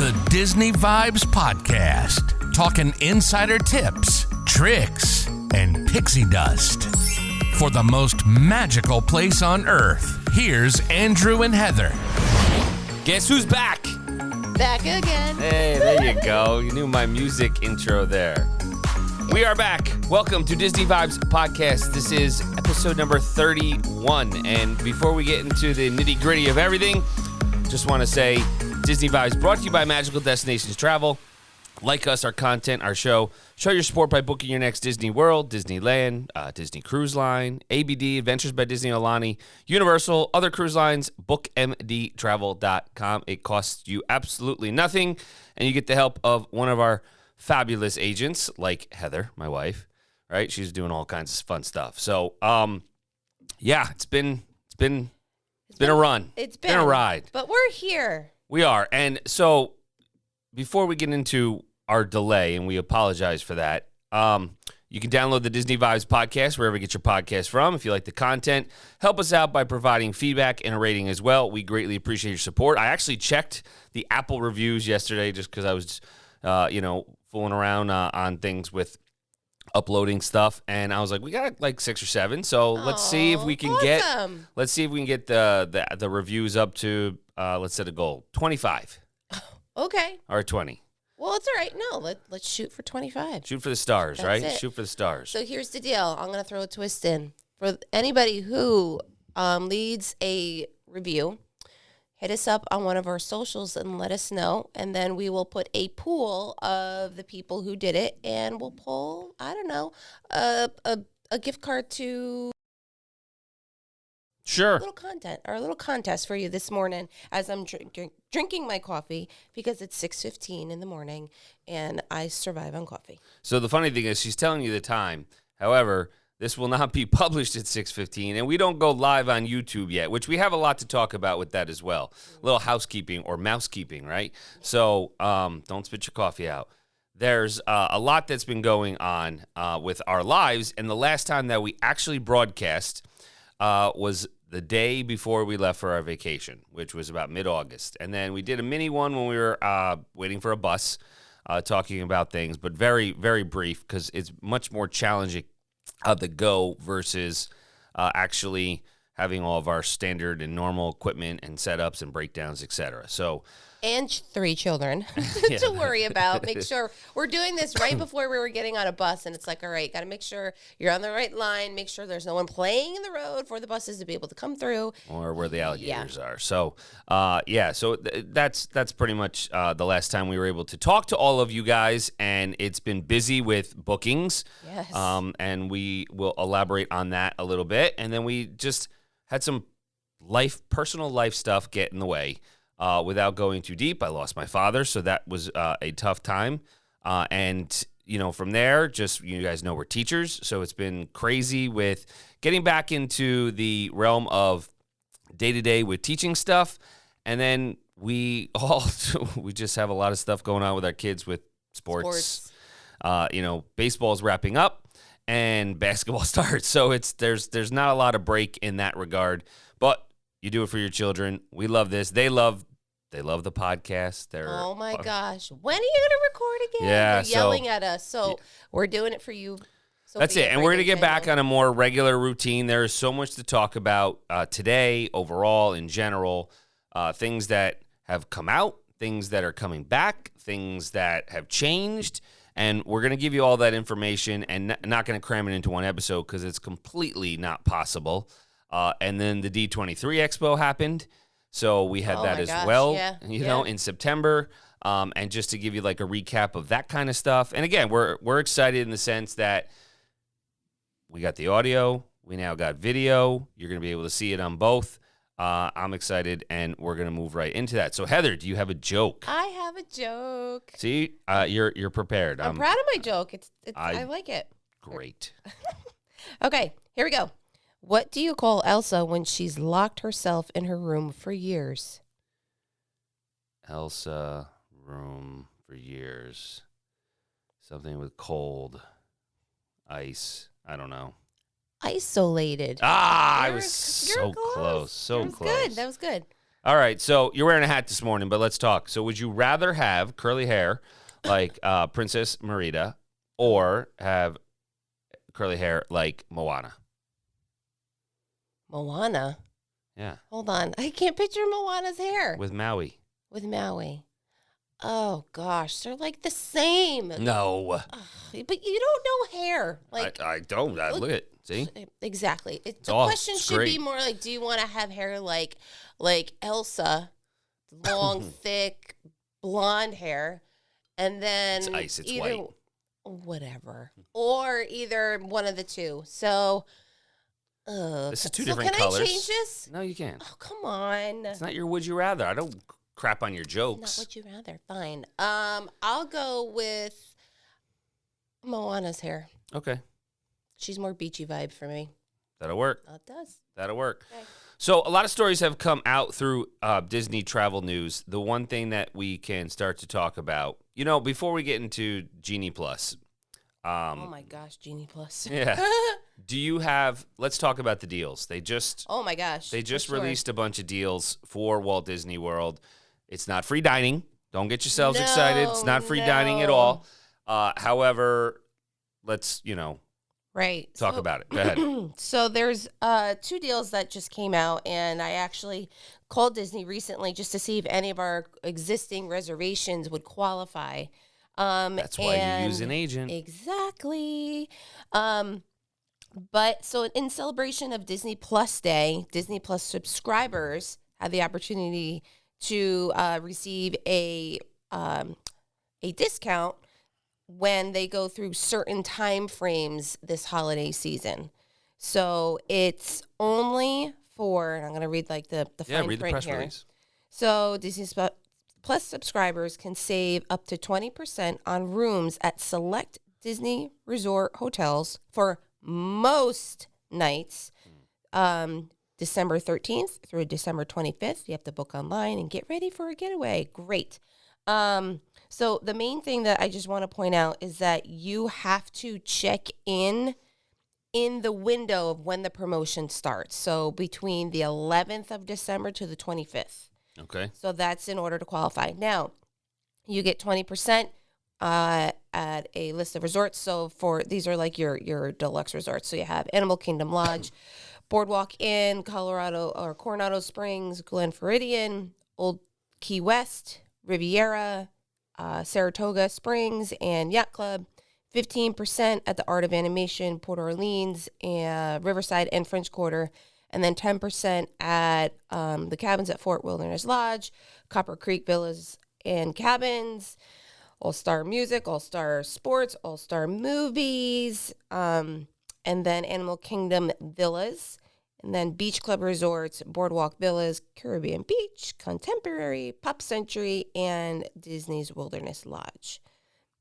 The Disney Vibes Podcast, talking insider tips, tricks, and pixie dust. For the most magical place on Earth, here's Andrew and Heather. Guess who's back? Back again. Hey, there you go. You knew my music intro there. We are back. Welcome to Disney Vibes Podcast. This is episode number 31. And before we get into the nitty-gritty of everything, just want to say Disney Vibes brought to you by Magical Destinations Travel. Like us, our content, our show. Show your support by booking your next Disney World, Disneyland, Disney Cruise Line, ABD, Adventures by Disney Alani, Universal, other cruise lines, bookmdtravel.com. It costs you absolutely nothing, and you get the help of one of our fabulous agents, like Heather, my wife, right? She's doing all kinds of fun stuff. So, yeah, it's been a run. It's been a ride. But we're here. We are. And so before we get into our delay, and we apologize for that, you can download the Disney Vibes podcast wherever you get your podcast from. If you like the content, help us out by providing feedback and a rating as well. We greatly appreciate your support. I actually checked the Apple reviews yesterday just because I was, fooling around on things with uploading stuff, and I was like, we got like 6 or 7, so let's see if we can get the reviews up to let's set a goal 25. Okay. Or 20. Well, it's all right. No, let's shoot for 25. Shoot for the stars. That's right? it. Shoot for the stars. So here's the deal. I'm going to throw a twist in. For anybody who leads a review, hit us up on one of our socials and let us know, and then we will put a pool of the people who did it, and we'll pull, I don't know, a gift card to Sure. a little contest for you this morning as I'm drinking my coffee because it's 6:15 in the morning and I survive on coffee. So the funny thing is she's telling you the time. However, this will not be published at 6:15, and we don't go live on YouTube yet, which we have a lot to talk about with that as well. A little housekeeping or mousekeeping, right? So don't spit your coffee out. There's a lot that's been going on with our lives, and the last time that we actually broadcast was the day before we left for our vacation, which was about mid-August. And then we did a mini one when we were waiting for a bus, talking about things, but very, very brief because it's much more challenging the go versus actually having all of our standard and normal equipment and setups and breakdowns, etc. So, and 3 children to worry about. Make sure we're doing this right before we were getting on a bus, and it's like, all right, got to make sure you're on the right line. Make sure there's no one playing in the road for the buses to be able to come through, or where the alligators are. So, So that's pretty much the last time we were able to talk to all of you guys, and it's been busy with bookings. Yes. And we will elaborate on that a little bit, and then we just had some personal life stuff get in the way. Without going too deep, I lost my father, so that was a tough time. And, from there, just you guys know we're teachers, so it's been crazy with getting back into the realm of day-to-day with teaching stuff. And then we just have a lot of stuff going on with our kids with sports. Baseball's wrapping up and basketball starts, so there's not a lot of break in that regard, but you do it for your children. We love this. They love the podcast. Oh my gosh. When are you going to record again? Yeah. They're yelling at us. So we're doing it for you. That's it. And we're going to get back on a more regular routine. There is so much to talk about today, overall, in general. Things that have come out, things that are coming back, things that have changed. And we're going to give you all that information and not going to cram it into one episode because it's completely not possible. And then the D23 Expo happened, so we had that as well, in September. And just to give you like a recap of that kind of stuff. And again, we're excited in the sense that we got the audio, we now got video. You're going to be able to see it on both. I'm excited, and we're going to move right into that. So Heather, do you have a joke? I have a joke. See, you're prepared. I'm proud of my joke. I like it. Great. Okay, here we go. What do you call Elsa when she's locked herself in her room for years? Elsa, room for years. Something with cold, ice. I don't know. Isolated. I was so close. So close. That was good. All right, so you're wearing a hat this morning, but let's talk. So would you rather have curly hair like Princess Merida or have curly hair like Moana? Moana? Yeah. Hold on. I can't picture Moana's hair. With Maui. With Maui. Oh, gosh. They're like the same. No. Ugh, but you don't know hair. Like I don't. Look at it. See? Exactly. The all question should straight. be more like, do you want to have hair like Elsa, long, thick, blonde hair, and then It's ice. It's either, white. whatever, or either one of the two. So, This is two so different can colors. I change this? No, you can't. Oh, come on. It's not your would you rather. I don't crap on your Not jokes. what you rather. Fine. I'll go with Moana's hair. Okay. She's more beachy vibe for me. That'll work. It does. That'll work. Okay. So a lot of stories have come out through Disney travel news. The one thing that we can start to talk about, before we get into Genie Plus. Oh my gosh, Genie Plus. Yeah. Do you have? Let's talk about the deals. They just Oh my gosh. released a bunch of deals for Walt Disney World. It's not free dining. Don't get yourselves excited. It's not free dining at all. However, let's Right. talk about it. Go ahead. So there's 2 deals that just came out, and I actually called Disney recently just to see if any of our existing reservations would qualify. That's why you use an agent. Exactly. But so in celebration of Disney Plus Day, Disney Plus subscribers have the opportunity to receive a discount when they go through certain time frames this holiday season. So it's only for, and I'm going to read like the fine read the print press here. release. So Disney Plus subscribers can save up to 20% on rooms at select Disney Resort hotels for most nights, December 13th through December 25th. You have to book online and get ready for a getaway. Great. So the main thing that I just want to point out is that you have to check in the window of when the promotion starts. So between the 11th of December to the 25th. Okay. So that's in order to qualify. Now, you get 20% at a list of resorts. So these are like your deluxe resorts. So you have Animal Kingdom Lodge, Boardwalk Inn, Coronado Springs, Glen Floridian, Old Key West, Riviera, Saratoga Springs, and Yacht Club. 15% at the Art of Animation, Port Orleans, and Riverside and French Quarter. And then 10% at the cabins at Fort Wilderness Lodge, Copper Creek Villas and Cabins, All-Star Music, All-Star Sports, All-Star Movies, and then Animal Kingdom Villas, and then Beach Club Resorts, Boardwalk Villas, Caribbean Beach, Contemporary, Pop Century, and Disney's Wilderness Lodge.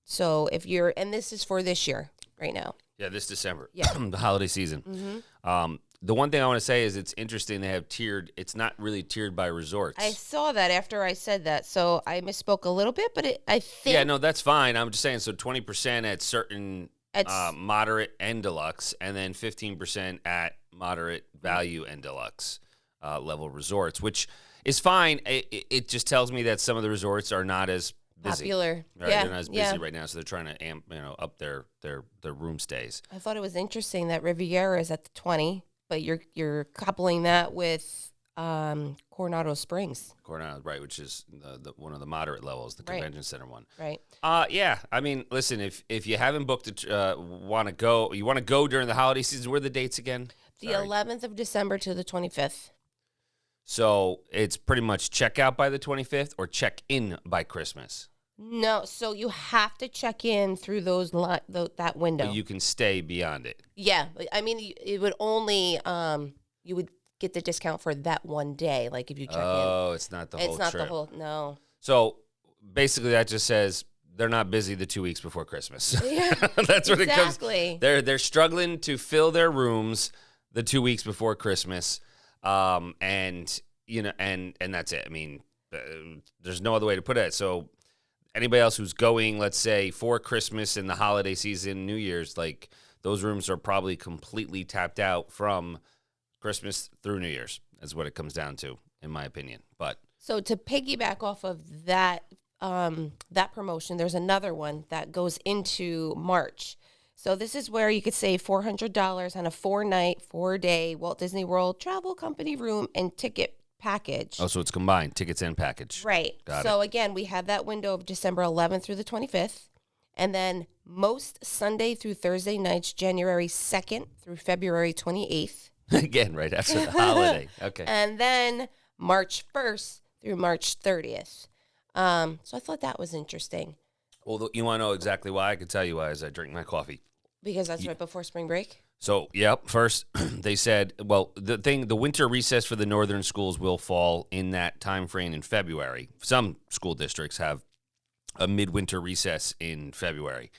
So and this is for this year right now. Yeah, this December. Yeah. The holiday season. Mm-hmm. The one thing I want to say is it's interesting they have tiered. It's not really tiered by resorts. I saw that after I said that, so I misspoke a little bit, but I think... Yeah, no, that's fine. I'm just saying, so 20% at certain moderate and deluxe, and then 15% at moderate value and deluxe level resorts, which is fine. It just tells me that some of the resorts are not as busy. Popular. Right? Yeah, They're not as busy right now, so they're trying to up their room stays. I thought it was interesting that Riviera is at the 20, but you're coupling that with Coronado Springs. Coronado, right, which is the one of the moderate levels, the convention center one. Right. Yeah. I mean, listen, if you haven't booked it, you want to go during the holiday season. Where are the dates again? The 11th of December to the 25th. So it's pretty much check out by the 25th or check in by Christmas. No, so you have to check in through that window. But you can stay beyond it. Yeah, I mean, it would only you would get the discount for that one day, like if you check in. Oh, it's not the whole It's not trip. the whole, no. So basically, that just says they're not busy the 2 weeks before Christmas. Yeah, That's what exactly. it comes. They're struggling to fill their rooms the 2 weeks before Christmas, and that's it. I mean, there's no other way to put it. So anybody else who's going, let's say, for Christmas and the holiday season, New Year's, like those rooms are probably completely tapped out from Christmas through New Year's. Is what it comes down to. in my opinion. But So to piggyback off of that that promotion, there's another one that goes into March. So this is where you could save $400 on a 4-night, 4-day Walt Disney World travel company room and ticket package. oh, so it's combined, tickets and package. Right. Got So again, we have that window of December 11th through the 25th. And then most Sunday through Thursday nights, January 2nd through February 28th. Again, right after the holiday. Okay. And then March 1st through March 30th. So I thought that was interesting Well, you want to know exactly why? I can tell you why as I drink my coffee. because that's right before spring break. So, yep, first they said, well, the winter recess for the northern schools will fall in that time frame in February. Some school districts have a midwinter recess in February.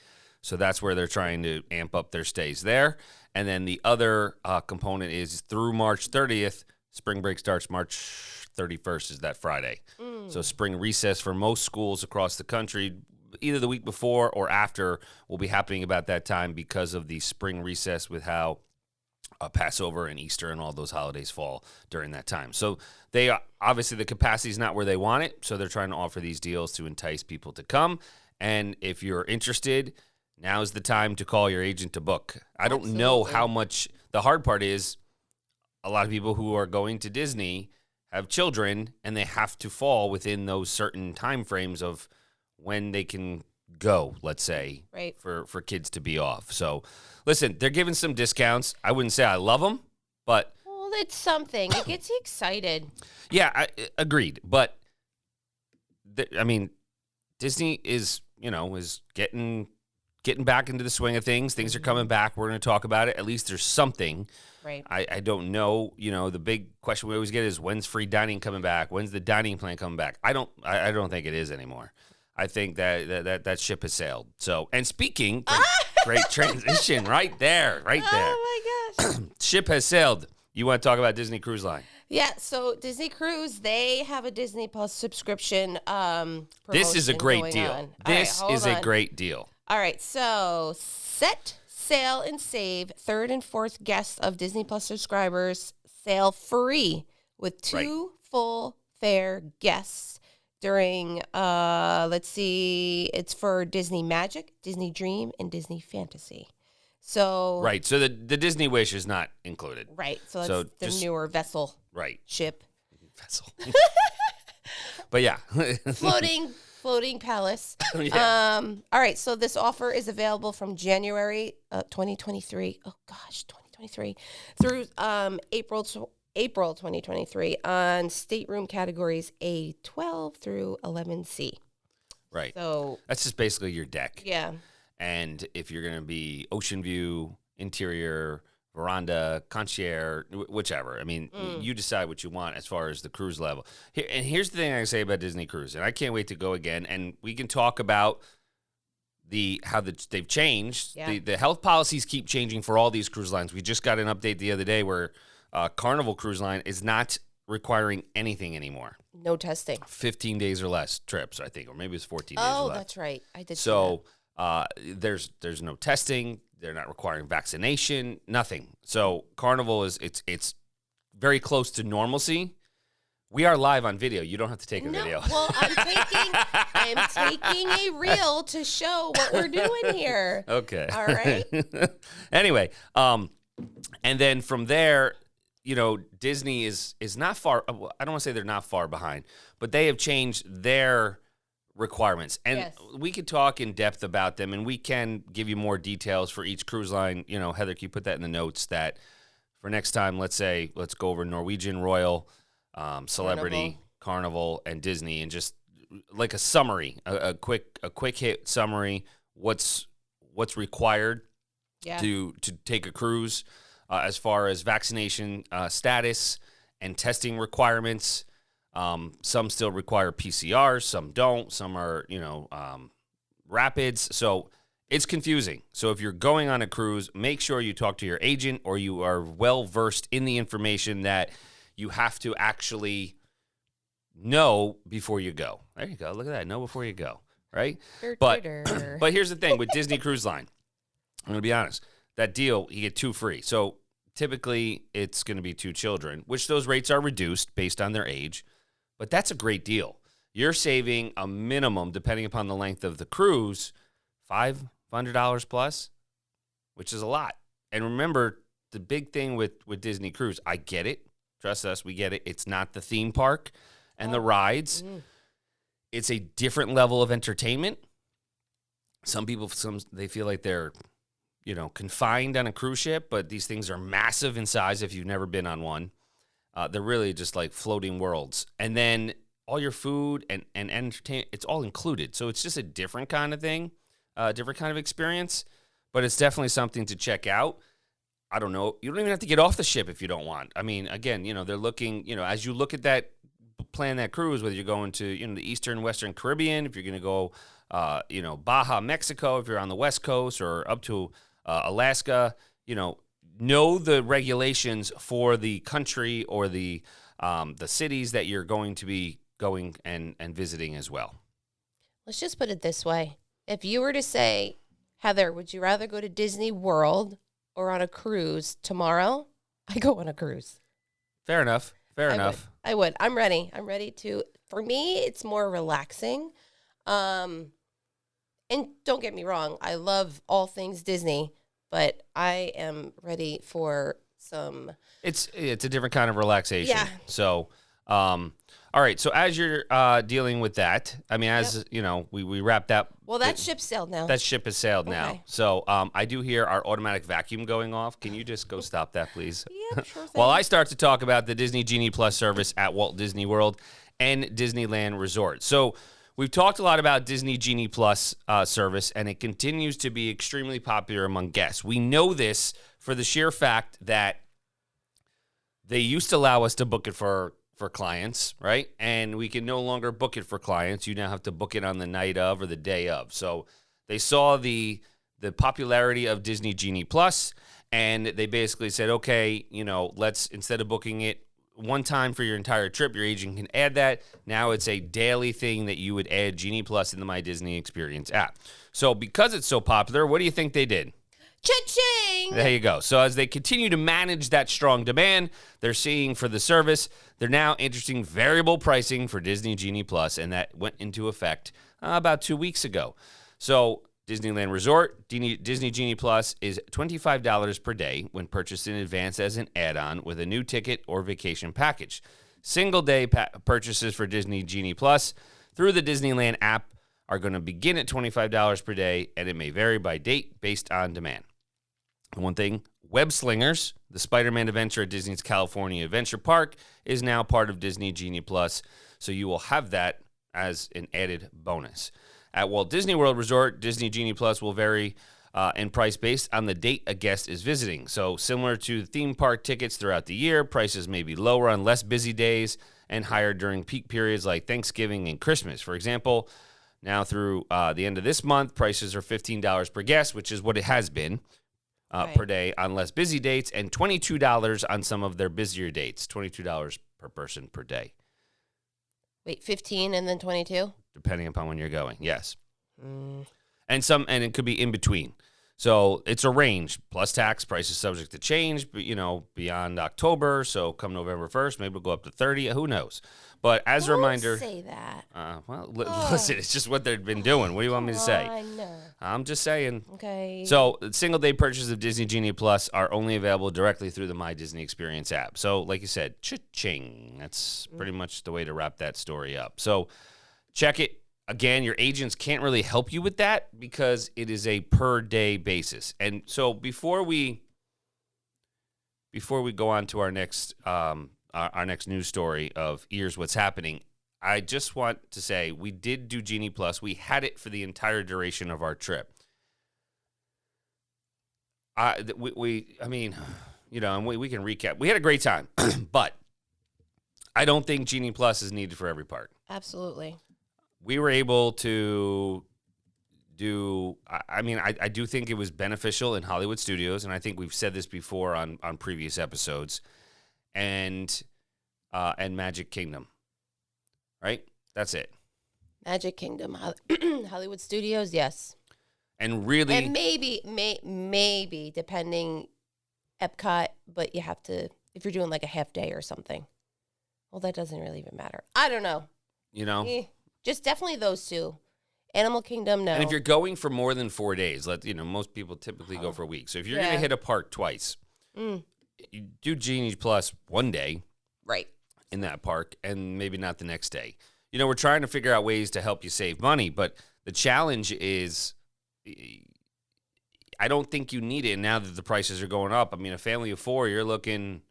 So that's where they're trying to amp up their stays there. And then the other component is through March 30th, spring break starts March 31st is that Friday. So spring recess for most schools across the country, either the week before or after, will be happening about that time because of the spring recess with how Passover and Easter and all those holidays fall during that time. So they obviously the capacity is not where they want it, so they're trying to offer these deals to entice people to come. And if you're interested, now's the time to call your agent to book. I don't know how much. The hard part is a lot of people who are going to Disney have children, and they have to fall within those certain time frames of when they can go, let's say, Right. for kids to be off. So, listen, they're giving some discounts. I wouldn't say I love them, but Well, it's something. It gets you excited. yeah, I agreed. But I mean, Disney is getting back into the swing of things. Things are coming back. We're going to talk about it. At least there's something. Right. I don't know. The big question we always get is when's free dining coming back? When's the dining plan coming back? I don't think it is anymore. I think that ship has sailed. So, and speaking, great transition right there. Oh my gosh. Ship has sailed. You want to talk about Disney Cruise Line? Yeah, so Disney Cruise, they have a Disney Plus subscription This is a promotion great going deal. on. All This right, is hold a on. great deal. All right, so set sail and save third and fourth guests of Disney Plus subscribers sail free with two full fare guests during let's see, it's for Disney Magic, Disney Dream, and Disney Fantasy. So Right. So the Disney Wish is not included. right, so that's So the just- newer vessel Right. ship. Vessel. But yeah. Floating palace. Yeah. All right, so this offer is available from January 2023. Oh gosh, 2023 through April 2023 on stateroom categories A12 through 11C. Right. So That's just basically your deck. yeah, And if you're going to be ocean view, interior, veranda, concierge, whichever. I mean, you decide what you want as far as the cruise level. And here's the thing I say about Disney Cruise, and I can't wait to go again. And we can talk about how they've changed. Yeah. The health policies keep changing for all these cruise lines. We just got an update the other day where Carnival Cruise Line is not requiring anything anymore. no testing. 15 days or less trips, I think, or maybe it's 14 days or Oh, less. that's right. I did. So there's no testing. They're not requiring vaccination. Nothing. So Carnival it's very close to normalcy. We are live on video. You don't have to take a video. Well, I'm taking a reel to show what we're doing here. Okay. All right. Anyway, and then from there, Disney is not far. I don't want to say they're not far behind, but they have changed their requirements. And Yes. we could talk in depth about them, and we can give you more details for each cruise line. Heather, can you put that in the notes that for next time, let's go over Norwegian, Royal, Celebrity, Carnival, and Disney, and just like a summary, a quick hit summary, what's required Yeah. to take a cruise as far as vaccination status and testing requirements. Some still require PCRs, some don't, some are, rapids. So it's confusing. So if you're going on a cruise, make sure you talk to your agent or you are well versed in the information that you have to actually know before you go. There you go. Look at that. Know before you go. Right? But here's the thing with Disney Cruise Line. I'm going to be honest. That deal, you get 2 free. So typically it's going to be 2 children, which those rates are reduced based on their age. But that's a great deal. You're saving a minimum, depending upon the length of the cruise, $500 plus, which is a lot. And remember, the big thing with Disney Cruise, I get it. Trust us, we get it. It's not the theme park and the rides. It's a different level of entertainment. Some people, they feel like they're, confined on a cruise ship, but these things are massive in size if you've never been on one. They're really just like floating worlds. And then all your food and entertainment, it's all included. So it's just a different kind of thing, different kind of experience, but it's definitely something to check out. I don't know. You don't even have to get off the ship if you don't want. I mean, again, they're looking, as you look at that, plan that cruise, whether you're going to, the Eastern, Western Caribbean, if you're going to go, Baja, Mexico, if you're on the West Coast or up to Alaska, know the regulations for the country or the cities that you're going to be going and visiting as well. Let's just put it this way. If you were to say, Heather, would you rather go to Disney World or on a cruise tomorrow? I go on a cruise. Fair enough. I would. I'm ready. For me, it's more relaxing. And don't get me wrong, I love all things Disney, but I am ready for some. It's a different kind of relaxation. Yeah. So, all right. So as you're dealing with that, I mean, we wrapped up. Well, that ship sailed now. That ship has sailed now. So I do hear our automatic vacuum going off. Can you just go stop that, please? Yeah, sure thing. While I start to talk about the Disney Genie Plus service at Walt Disney World and Disneyland Resort. So we've talked a lot about Disney Genie Plus service, and it continues to be extremely popular among guests. We know this for the sheer fact that they used to allow us to book it for clients, right? And we can no longer book it for clients. You now have to book it on the night of or the day of. So they saw the popularity of Disney Genie Plus, and they basically said, okay, let's, instead of booking it one time for your entire trip, your agent can add that. Now it's a daily thing that you would add Genie Plus in the My Disney Experience app. So because it's so popular, what do you think they did? Cha-ching! There you go. So as they continue to manage that strong demand they're seeing for the service, they're now introducing variable pricing for Disney Genie Plus, and that went into effect about 2 weeks ago. So Disneyland Resort, Disney Genie Plus is $25 per day when purchased in advance as an add-on with a new ticket or vacation package. Single-day purchases for Disney Genie Plus through the Disneyland app are going to begin at $25 per day, and it may vary by date based on demand. One thing, Web Slingers, the Spider-Man adventure at Disney's California Adventure Park, is now part of Disney Genie Plus, so you will have that as an added bonus. At Walt Disney World Resort, Disney Genie Plus will vary in price based on the date a guest is visiting. So similar to theme park tickets throughout the year, prices may be lower on less busy days and higher during peak periods like Thanksgiving and Christmas. For example, now through the end of this month, prices are $15 per guest, which is what it has been per day on less busy dates, and $22 on some of their busier dates, $22 per person per day. Wait, 15 and then 22? Depending upon when you're going, yes. And it could be in between. So it's a range. Plus tax, prices subject to change, but, beyond October. So come November 1st, maybe it'll go up to 30. Who knows? But as a reminder. Don't say that. Listen, it's just what they've been doing. What do you want me to say? No. I'm just saying. Okay. So single day purchases of Disney Genie Plus are only available directly through the My Disney Experience app. So like you said, cha-ching. That's pretty much the way to wrap that story up. So check it. Again, your agents can't really help you with that because it is a per day basis. And so before we go on to our next news story of Here's What's Happening, I just want to say we did do Genie Plus. We had it for the entire duration of our trip. And we can recap. We had a great time, but I don't think Genie Plus is needed for every part. Absolutely. We were able to do, I do think it was beneficial in Hollywood Studios, and I think we've said this before on previous episodes, and Magic Kingdom, right? That's it. Magic Kingdom, Hollywood Studios, yes. And really. And maybe, depending Epcot, but you have to, if you're doing like a half day or something. Well, that doesn't really even matter. I don't know. Just definitely those two. Animal Kingdom, no. And if you're going for more than 4 days, most people typically go for a week. So if you're going to hit a park twice, you do Genie Plus one day. Right. In that park, and maybe not the next day. We're trying to figure out ways to help you save money, but the challenge is I don't think you need it now that the prices are going up. I mean, a family of 4, you're looking,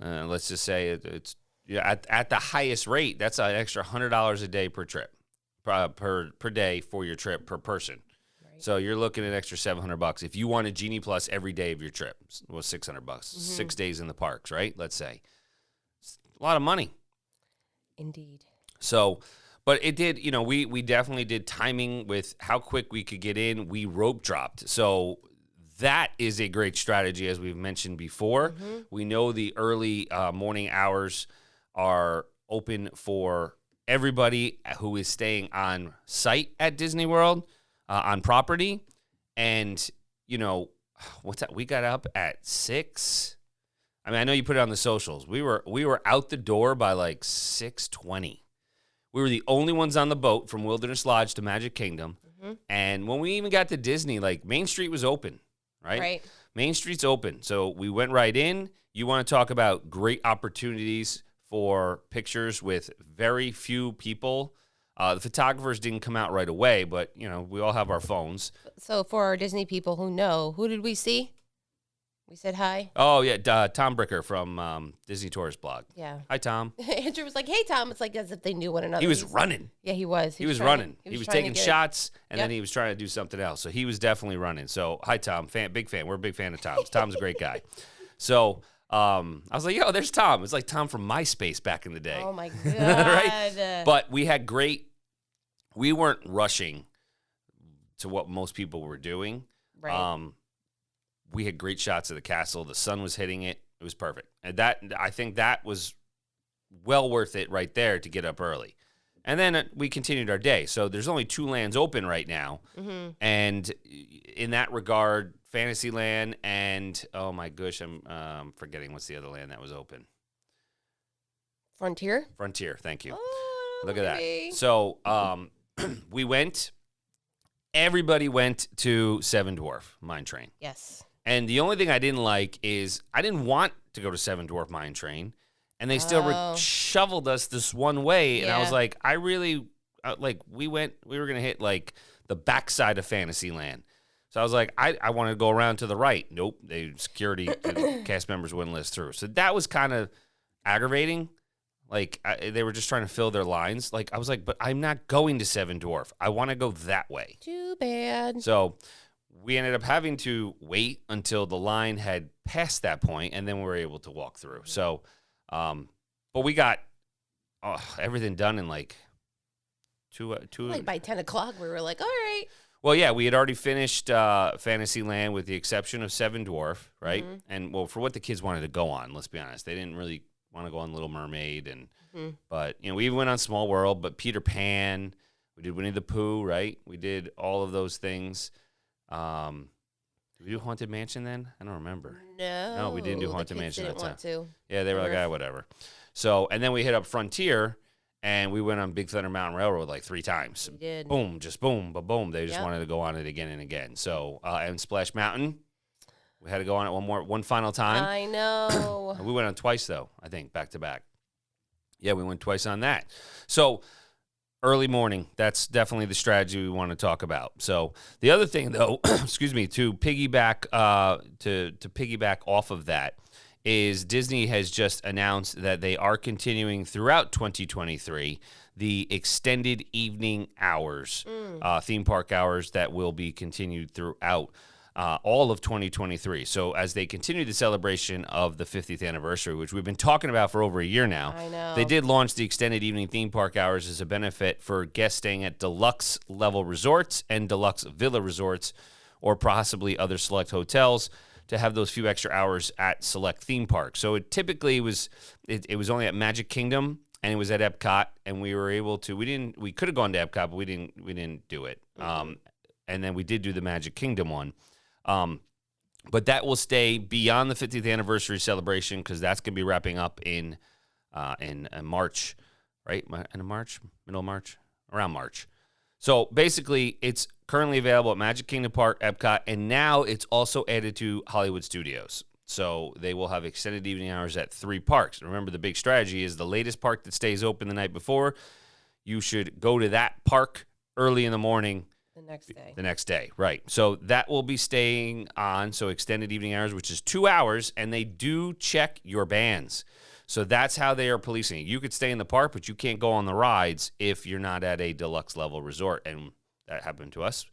let's just say it's at the highest rate, that's an extra $100 a day per trip, per day for your trip per person. Right. So you're looking at an extra $700 if you want a Genie Plus every day of your trip. Well, $600, 6 days in the parks, right? Let's say. A lot of money. Indeed. So, but it did, we definitely did timing with how quick we could get in. We rope dropped. So that is a great strategy, as we've mentioned before. We know the early morning hours are open for everybody who is staying on site at Disney World, on property. And, what's that? We got up at 6. I mean, I know you put it on the socials. We were out the door by like 6:20. We were the only ones on the boat from Wilderness Lodge to Magic Kingdom. And when we even got to Disney, like Main Street was open, right? Right. Main Street's open. So we went right in. You want to talk about great opportunities for pictures with very few people. The photographers didn't come out right away, but, we all have our phones. So for our Disney people who know, who did we see? We said hi. Oh, yeah. Tom Bricker from Disney Tourist Blog. Yeah. Hi, Tom. Andrew was like, hey, Tom. It's like as if they knew one another. He was running. Yeah, he was. He was running. He was taking shots, and then he was trying to do something else. So he was definitely running. So, hi, Tom. Big fan. We're a big fan of Tom's. Tom's a great guy. So, I was like, yo, there's Tom. It's like Tom from MySpace back in the day. Oh, my God. Right? But we weren't rushing to what most people were doing. Right. We had great shots of the castle. The sun was hitting it. It was perfect. And I think that was well worth it right there to get up early. And then we continued our day. So there's only 2 lands open right now. And in that regard, Fantasyland and, oh my gosh, I'm forgetting what's the other land that was open. Frontier, thank you. Oh, look at that. So we went, everybody went to Seven Dwarf Mine Train. Yes. And the only thing I didn't like is I didn't want to go to Seven Dwarf Mine Train, and they still shoveled us this one way. And I was like, I really, we were going to hit, like, the backside of Fantasyland. So I was like, I want to go around to the right. Nope, the cast members wouldn't let us through. So that was kind of aggravating. Like, they were just trying to fill their lines. Like, I was like, but I'm not going to Seven Dwarf. I want to go that way. Too bad. So we ended up having to wait until the line had passed that point, and then we were able to walk through. So, but we got everything done in like two. Like by 10 o'clock, we were like, all right. Well, yeah, we had already finished Fantasyland with the exception of Seven Dwarf, right? And well, for what the kids wanted to go on, let's be honest, they didn't really want to go on Little Mermaid, and but we even went on Small World, but Peter Pan, we did Winnie the Pooh, right? We did all of those things. Did we do Haunted Mansion then? I don't remember. No, we didn't do Haunted Mansion that time. Want to. Yeah, they were like, whatever. So, and then we hit up Frontier, and we went on Big Thunder Mountain Railroad like 3 times. We did. Boom, just boom, boom. They just wanted to go on it again and again. So, and Splash Mountain, we had to go on it one final time. I know. We went on twice, though, I think, back to back. Yeah, we went twice on that. So, early morning, that's definitely the strategy we want to talk about. So the other thing, though, excuse me, to piggyback to piggyback off of that, is Disney has just announced that they are continuing throughout 2023 the extended evening hours, theme park hours that will be continued throughout all of 2023. So as they continue the celebration of the 50th anniversary, which we've been talking about for over a year now, I know. They did launch the extended evening theme park hours as a benefit for guests staying at deluxe level resorts and deluxe villa resorts, or possibly other select hotels, to have those few extra hours at select theme parks. So it typically was only at Magic Kingdom, and it was at Epcot, and we were able to, we could have gone to Epcot, but we didn't do it. And then we did do the Magic Kingdom one. But that will stay beyond the 50th anniversary celebration because that's going to be wrapping up in March, right? End of March, middle of March, around March. So basically, it's currently available at Magic Kingdom Park, Epcot, and now it's also added to Hollywood Studios. So they will have extended evening hours at 3 parks. Remember, the big strategy is the latest park that stays open the night before, you should go to that park early in the morning. The next day, right. So that will be staying on, so extended evening hours, which is 2 hours, and they do check your bands. So that's how they are policing it. You could stay in the park, but you can't go on the rides if you're not at a deluxe level resort, and that happened to us.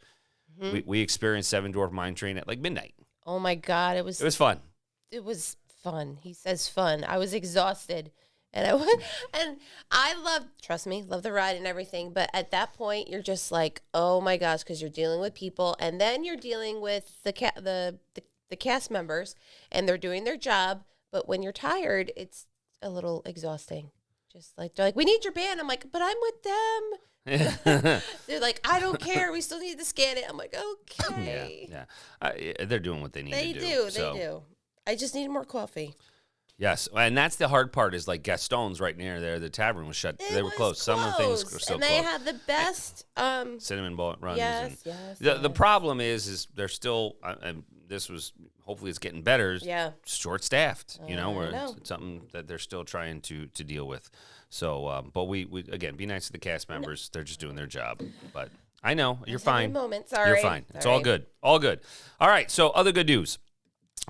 Mm-hmm. We experienced Seven Dwarf Mine Train at like midnight. Oh, my God. It was fun. It was fun. He says fun. I was exhausted. And I went, and I trust me, love the ride and everything. But at that point, you're just like, oh my gosh, because you're dealing with people, and then you're dealing with the cast members, and they're doing their job. But when you're tired, it's a little exhausting. Just like they're like, we need your band. I'm like, but I'm with them. They're like, I don't care. We still need to scan it. I'm like, okay. Yeah. They're doing what they need to do. They do. I just need more coffee. Yes, and that's the hard part is like Gaston's right near there. The tavern was shut. They were closed. Some of the things were still closed. And they have the best cinnamon bun runs. Yes. The problem is they're still, and this was, hopefully it's getting better, short-staffed, where it's something that they're still trying to deal with. So, but we again, be nice to the cast members. They're just doing their job. But I know, you're fine. You're fine. It's all good. All good. All right, so other good news.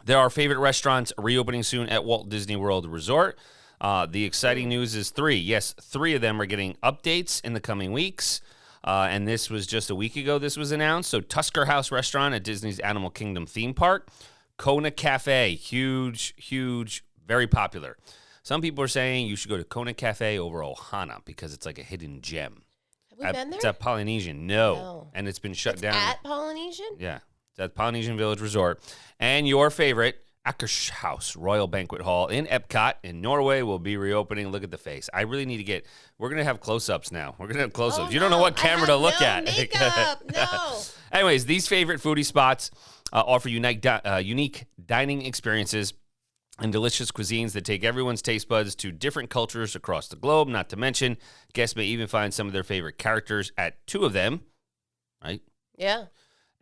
There are favorite restaurants reopening soon at Walt Disney World Resort. The exciting news is 3. Yes, 3 of them are getting updates in the coming weeks. And this was just a week ago this was announced. So Tusker House Restaurant at Disney's Animal Kingdom theme park. Kona Cafe, huge, very popular. Some people are saying you should go to Kona Cafe over Ohana because it's like a hidden gem. Have we been there? It's at Polynesian. No. And it's been shut down. At Polynesian? Yeah. At Polynesian Village Resort. And your favorite, Akershouse Royal Banquet Hall in Epcot in Norway will be reopening. Look at the face. I really need to we're going to have close-ups now. We're going to have close-ups. Oh, you don't know what camera to look at. Makeup. No. Anyways, these favorite foodie spots offer unique dining experiences and delicious cuisines that take everyone's taste buds to different cultures across the globe. Not to mention, guests may even find some of their favorite characters at 2 of them, right? Yeah.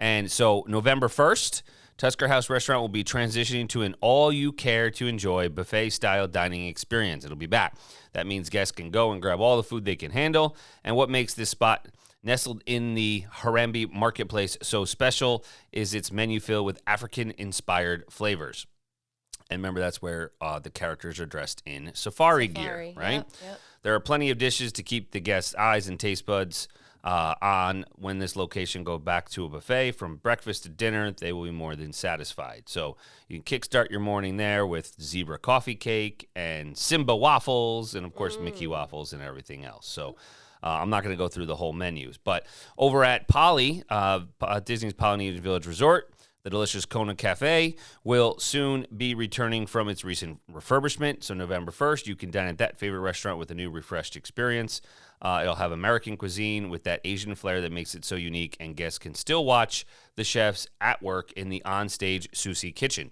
And so November 1st, Tusker House Restaurant will be transitioning to an all-you-care-to-enjoy buffet-style dining experience. It'll be back. That means guests can go and grab all the food they can handle. And what makes this spot nestled in the Harambe Marketplace so special is its menu filled with African-inspired flavors. And remember, that's where the characters are dressed in safari gear, right? Yep. There are plenty of dishes to keep the guests' eyes and taste buds on when this location go back to a buffet. From breakfast to dinner, they will be more than satisfied. So you can kickstart your morning there with zebra coffee cake and Simba waffles and, of course, Mickey waffles and everything else. So I'm not going to go through the whole menus. But over at Disney's Polynesian Village Resort, the delicious Kona Cafe will soon be returning from its recent refurbishment. So November 1st, you can dine at that favorite restaurant with a new refreshed experience. It'll have American cuisine with that Asian flair that makes it so unique, and guests can still watch the chefs at work in the onstage sushi kitchen.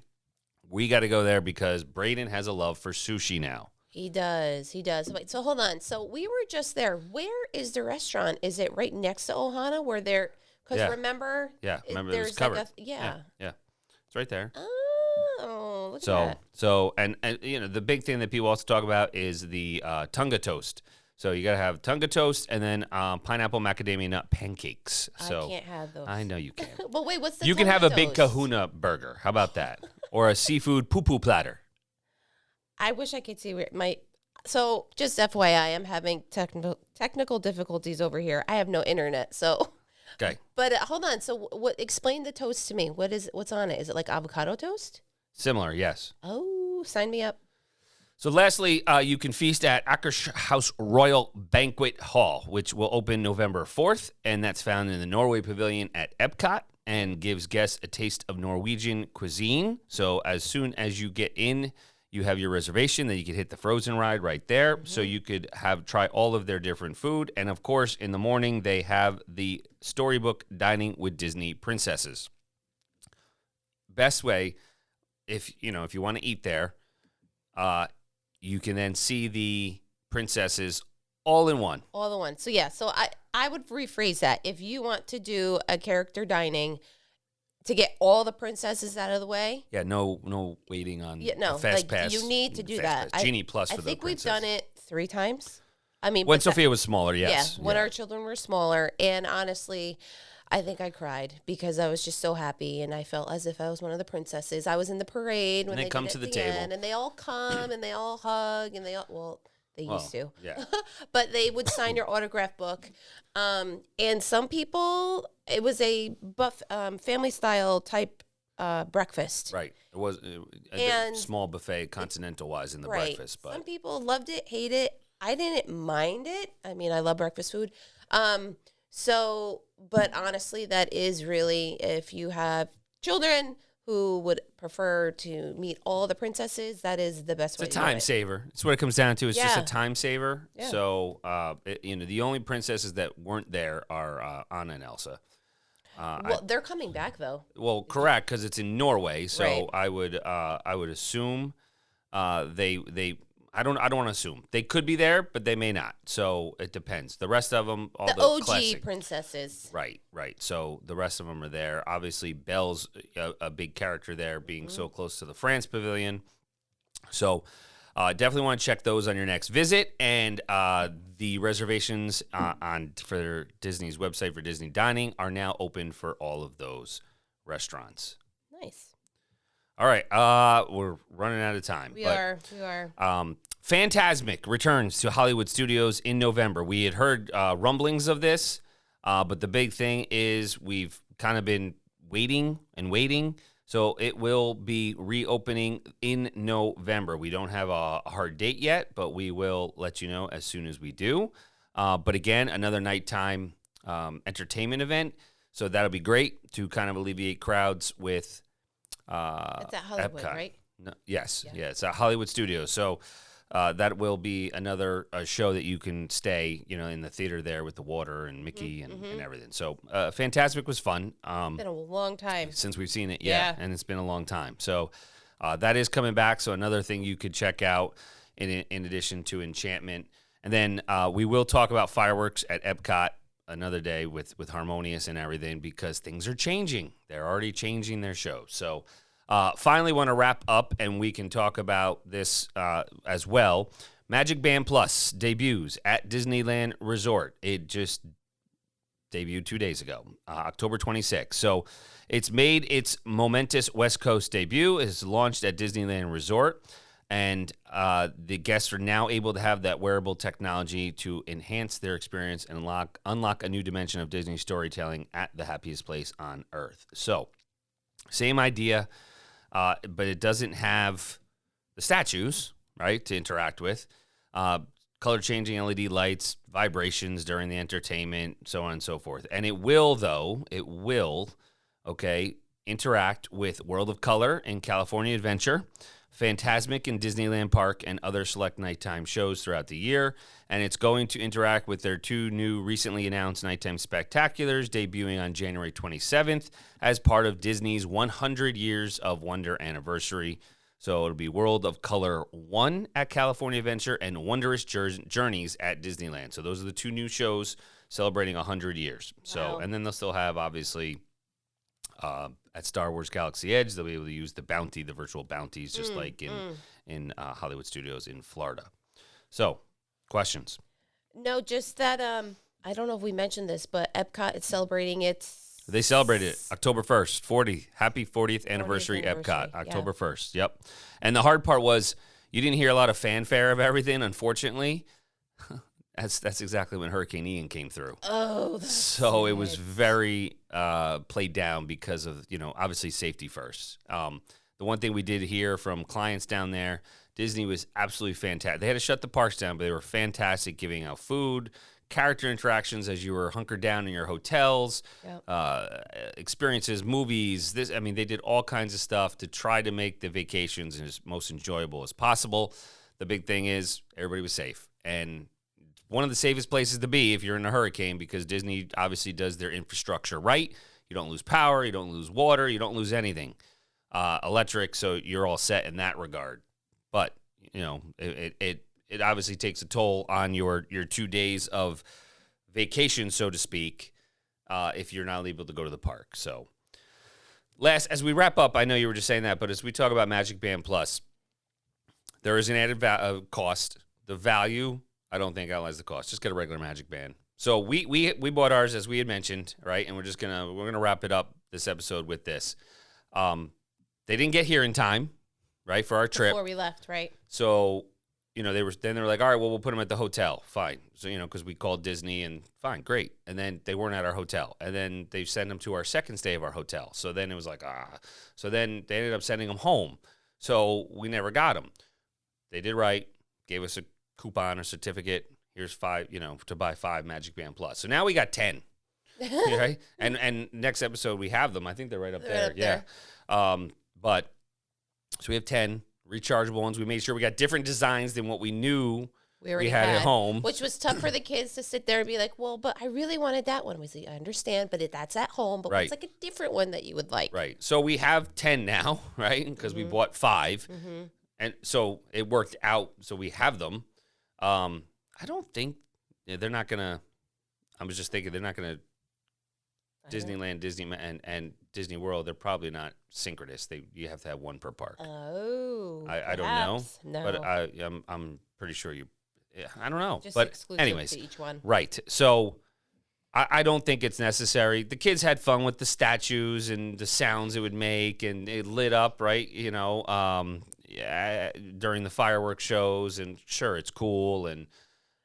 We got to go there because Braden has a love for sushi now. He does. Wait, so hold on. So we were just there. Where is the restaurant? Is it right next to Ohana where they're... Because remember? Yeah, remember there's covered. Yeah. It's right there. Oh, look at that. So, and the big thing that people also talk about is the Tunga toast. So you got to have Tunga toast and then pineapple macadamia nut pancakes. So I can't have those. I know you can. Well, wait, what's the You can Tunga have a toast? big kahuna burger. How about that? Or a seafood poo-poo platter. I wish I could see where So just FYI, I'm having technical difficulties over here. I have no internet, so... Okay. But hold on. So explain the toast to me. What's on it? Is it like avocado toast? Similar, yes. Oh, sign me up. So lastly, you can feast at Akershouse Royal Banquet Hall, which will open November 4th, and that's found in the Norway Pavilion at Epcot and gives guests a taste of Norwegian cuisine. So as soon as you get in, you have your reservation, then you could hit the Frozen ride right there. Mm-hmm. So you could try all of their different food. And of course, in the morning, they have the storybook Dining with Disney Princesses. best way, if you want to eat there, you can then see the princesses all in one. All in one. So yeah, so I would rephrase that. If you want to do a character dining to get all the princesses out of the way. Yeah, no waiting on no, fast pass. You need to do that. Genie Plus for the princess. I think we've done it 3 times. I mean, when Sophia was smaller, yes. Yeah, when our children were smaller. And honestly, I think I cried because I was just so happy and I felt as if I was one of the princesses. I was in the parade when they come did to at the the table. end, and they all come and they all hug and they used to. Yeah. But they would sign your autograph book. And some people, it was a family style type breakfast. Right. It was a small buffet, continental wise, in the breakfast. But some people loved it, hate it. I didn't mind it. I mean, I love breakfast food. But honestly, that is really, if you have children who would prefer to meet all the princesses, that is the best way to do it. It's a time saver. It's what it comes down to. It's just a Yeah. time saver. Yeah. So, the only princesses that weren't there are Anna and Elsa. Well, they're coming back though. Well, correct, because it's in Norway. So Right. I would assume they. I don't want to assume they could be there, but they may not. So it depends. The rest of them, all the OG classic. princesses. Right. So the rest of them are there. Obviously, Belle's a big character there, being so close to the France Pavilion. So definitely want to check those on your next visit. And the reservations for Disney's website for Disney Dining are now open for all of those restaurants. Nice. All right. We're running out of time. We are. Fantasmic returns to Hollywood Studios in November. We had heard rumblings of this, but the big thing is we've kind of been waiting and waiting. So it will be reopening in November. We don't have a hard date yet, but we will let you know as soon as we do. But again, another nighttime entertainment event. So that'll be great to kind of alleviate crowds with It's at Hollywood, Epcot. right? No, yes, yeah, it's at Hollywood Studios. So that will be another show that you can stay, in the theater there with the water and Mickey and everything. So Fantasmic was fun. It's been a long time. Since we've seen it, Yeah. and it's been a long time. So that is coming back. So another thing you could check out in addition to Enchantment. And then we will talk about fireworks at Epcot another day with Harmonious and everything, because things are changing. They're already changing their shows. So finally want to wrap up, and we can talk about this as well. Magic Band Plus debuts at Disneyland Resort. It just debuted 2 days ago, October 26th. So it's made its momentous West Coast debut. It's launched at Disneyland Resort, and the guests are now able to have that wearable technology to enhance their experience and unlock a new dimension of Disney storytelling at the happiest place on Earth. So same idea, but it doesn't have the statues, right, to interact with. Color-changing LED lights, vibrations during the entertainment, so on and so forth. And it will, interact with World of Color and California Adventure, Fantasmic in Disneyland Park, and other select nighttime shows throughout the year. And it's going to interact with their 2 new recently announced nighttime spectaculars debuting on January 27th as part of Disney's 100 Years of Wonder anniversary. So it'll be World of Color 1 at California Adventure and Wondrous Journeys at Disneyland. So those are the 2 new shows celebrating 100 years. So, Wow. and then they'll still have, obviously, at Star Wars Galaxy Edge, they'll be able to use the virtual bounties, just like in Hollywood Studios in Florida. So, questions? No, just that I don't know if we mentioned this, but Epcot is celebrating its They celebrated it October 1st, happy 40th anniversary Epcot, yeah. October 1st. Yep. And the hard part was you didn't hear a lot of fanfare of everything, unfortunately. That's exactly when Hurricane Ian came through. Oh, that's So it was sad. very played down because of, obviously safety first. The one thing we did hear from clients down there, Disney was absolutely fantastic. They had to shut the parks down, but they were fantastic giving out food, character interactions as you were hunkered down in your hotels, experiences, movies. They did all kinds of stuff to try to make the vacations as most enjoyable as possible. The big thing is everybody was safe. And one of the safest places to be if you're in a hurricane, because Disney obviously does their infrastructure right. You don't lose power, you don't lose water, you don't lose anything. electric, so you're all set in that regard. But it obviously takes a toll on your 2 days of vacation, so to speak, if you're not able to go to the park. So, as we wrap up, I know you were just saying that, but as we talk about Magic Band Plus, there is an added cost. The value, I don't think outlies the cost. Just get a regular Magic Band. So we bought ours, as we had mentioned, right? And we're gonna wrap it up this episode with this. They didn't get here in time, right, for our trip before we left, right? So they were like, all right, well, we'll put them at the hotel, fine. So because we called Disney, and fine, great. And then they weren't at our hotel, and then they sent them to our second stay of our hotel. So then it was like So then they ended up sending them home. So we never got them. They did right, gave us a coupon or certificate. Here's 5, to buy 5 Magic Band Plus. So now we got 10, right? And next episode we have them. I think they're right up there. Yeah. But so we have 10 rechargeable ones. We made sure we got different designs than what we knew we had at home, which was tough for the kids to sit there and be like, well, but I really wanted that one. We say, I understand, but that's at home. But what's like a different one that you would like? Right. So we have 10 now, right? Because we bought 5. Mm-hmm. And so it worked out. So we have them. I don't think they're not going to, I was just thinking they're not going to, Disneyland, Disney, and Disney World, they're probably not synchronous. You have to have one per park. Oh, I don't know. No. But I'm pretty sure I don't know. Just but exclusive anyways, to each one. Right. So I don't think it's necessary. The kids had fun with the statues and the sounds it would make, and it lit up, right? During the fireworks shows, and sure, it's cool. And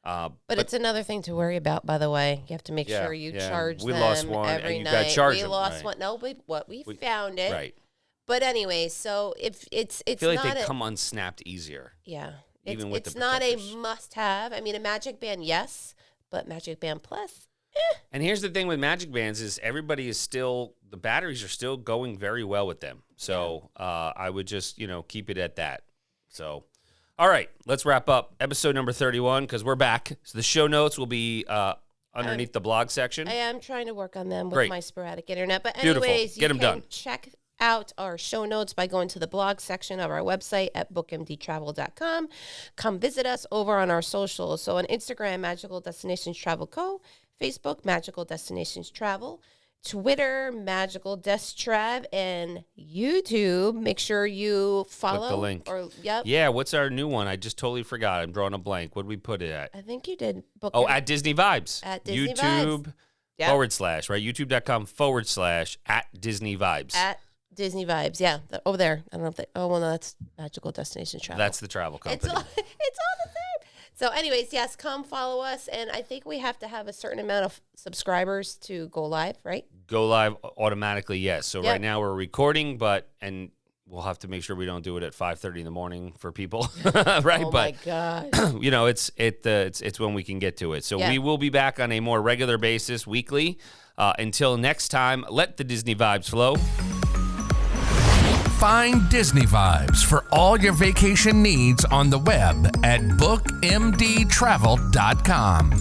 but it's another thing to worry about, by the way. You have to make sure you charge we them lost one, every and you night. got charged We them, lost right. one. No, we found it. Right. But anyway, so if it's I feel like not they come unsnapped easier. Yeah. Even with it's the not a protectors. must-have. I mean, a Magic Band, yes, but Magic Band Plus, And here's the thing with Magic Bands is everybody is still, the batteries are still going very well with them. So I would just, keep it at that. So, all right, let's wrap up episode number 31 because we're back. So the show notes will be underneath the blog section. I am trying to work on them with Great. my sporadic internet. But Beautiful. anyways, Get you 'em can done. check out our show notes by going to the blog section of our website at bookmdtravel.com. Come visit us over on our socials. So on Instagram, Magical Destinations Travel Co., Facebook, Magical Destinations Travel, Twitter, Magical Des Trav, and YouTube. Make sure you follow. Click the link. Yep. Yeah, what's our new one? I just totally forgot. I'm drawing a blank. What did we put it at? I think you did. At Disney Vibes. At Disney YouTube Vibes. Yep. / right? YouTube.com/ at Disney Vibes. At Disney Vibes, yeah. Over there. I don't know if no, that's Magical Destinations Travel. That's the travel company. It's all the same. So anyways, yes, come follow us. And I think we have to have a certain amount of subscribers to go live, right? Go live automatically, yes. So Yep. right now we're recording, and we'll have to make sure we don't do it at 5:30 in the morning for people, right? Oh, but my God. it's when we can get to it. So we will be back on a more regular basis, weekly. Until next time, let the Disney vibes flow. Find Disney Vibes for all your vacation needs on the web at bookmdtravel.com.